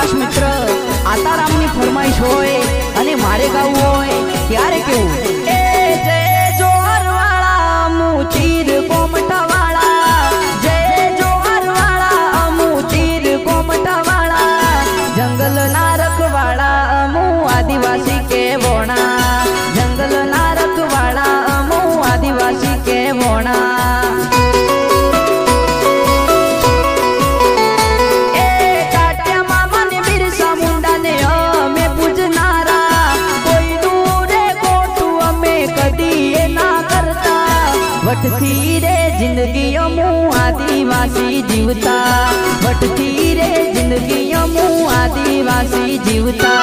ખાસ મિત્ર આતારામની ફરમાઈશ હોય અને મારે ગાવું હોય ત્યારે કેવું એ જય જોહરવાળા મુચીર કોમટાવાળા જય જોહરવાળા મુચીર કોમટાવાળા જંગલના રખવાળા અમુ આદિવાસી કે વોણા જંગલના રખવાળા અમુ આદિવાસી કે વોણા वटथी रे जिंदगी अमू आदिवासी जीवता वटथी रे जिंदगी अमू आदिवासी जीवता।